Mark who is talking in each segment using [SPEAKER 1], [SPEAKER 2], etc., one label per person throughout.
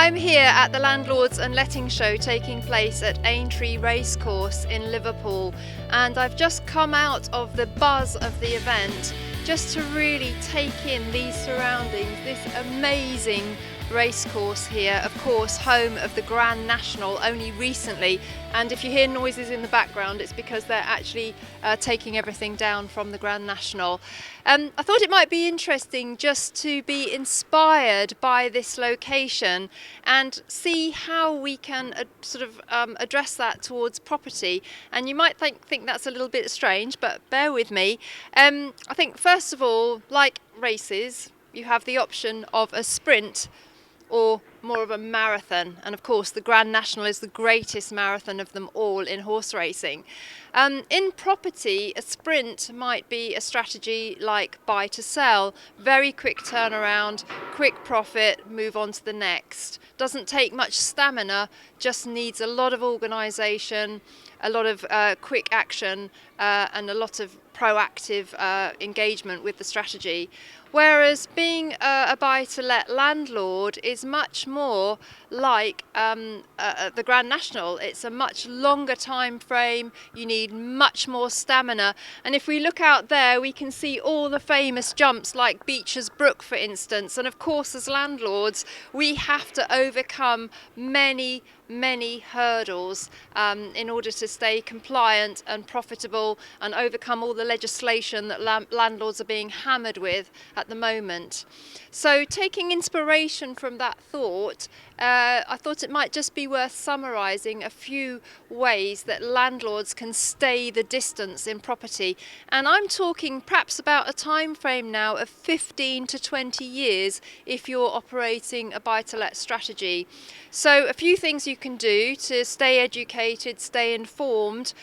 [SPEAKER 1] I'm here at the Landlords and Letting Show taking place at Aintree Racecourse in Liverpool, and I've just come out of the buzz of the event just to really take in these surroundings, this amazing racecourse here, of course home of the Grand National only recently, and if you hear noises in the background it's because they're actually taking everything down from the Grand National. I thought it might be interesting just to be inspired by this location and see how we can address that towards property. And you might think that's a little bit strange, but bear with me. I think first of all, like races, you have the option of a sprint or more of a marathon, and of course the Grand National is the greatest marathon of them all in horse racing. In property, a sprint might be a strategy like buy to sell, very quick turnaround, quick profit, move on to the next. Doesn't take much stamina, just needs a lot of organisation, a lot of quick action and a lot of proactive engagement with the strategy. Whereas being a buy-to-let landlord is much more like the Grand National. It's a much longer time frame, you need much more stamina, and if we look out there we can see all the famous jumps like Beecher's Brook, for instance, and of course as landlords we have to overcome many hurdles in order to stay compliant and profitable and overcome all the legislation that landlords are being hammered with at the moment. So taking inspiration from that thought, I thought it might just be worth summarising a few ways that landlords can stay the distance in property, and I'm talking perhaps about a time frame now of 15 to 20 years if you're operating a buy-to-let strategy. So a few things you can do to stay educated, stay informed,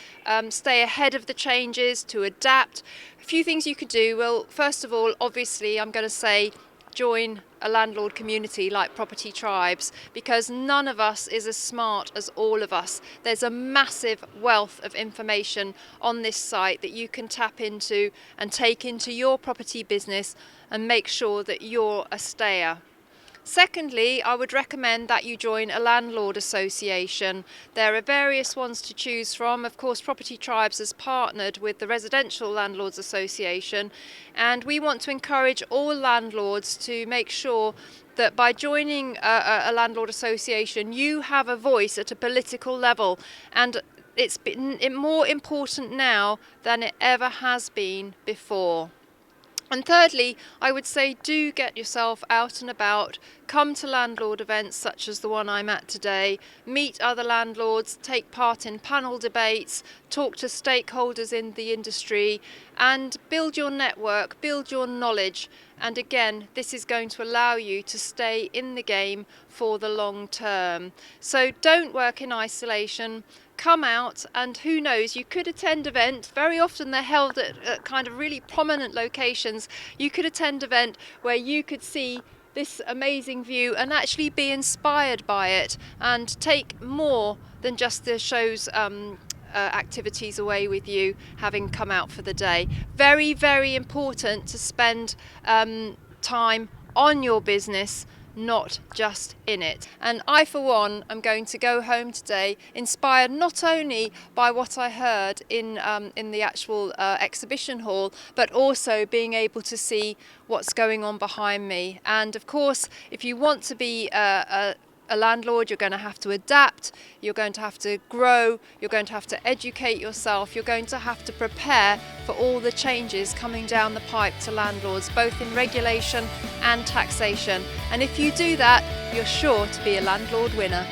[SPEAKER 1] stay ahead of the changes, to adapt. A few things you could do. Well, first of all, obviously I'm going to say join a landlord community like Property Tribes, because none of us is as smart as all of us. There's a massive wealth of information on this site that you can tap into and take into your property business and make sure that you're a stayer. Secondly, I would recommend that you join a landlord association. There are various ones to choose from. Of course, Property Tribes has partnered with the Residential Landlords Association, and we want to encourage all landlords to make sure that by joining a landlord association you have a voice at a political level, and it's been more important now than it ever has been before. And thirdly, I would say do get yourself out and about, come to landlord events such as the one I'm at today, meet other landlords, take part in panel debates, talk to stakeholders in the industry and build your network, build your knowledge. And again, this is going to allow you to stay in the game for the long term. So don't work in isolation. Come out, and who knows, you could attend events. Very often they're held at kind of really prominent locations. You could attend an event where you could see this amazing view and actually be inspired by it and take more than just the show's activities away with you, having come out for the day. Very important to spend time on your business, not just in it. And I for one am going to go home today inspired not only by what I heard in the actual exhibition hall, but also being able to see what's going on behind me. And of course, if you want to be a landlord, you're going to have to adapt, you're going to have to grow, you're going to have to educate yourself, you're going to have to prepare for all the changes coming down the pipe to landlords, both in regulation and taxation. And if you do that, you're sure to be a landlord winner.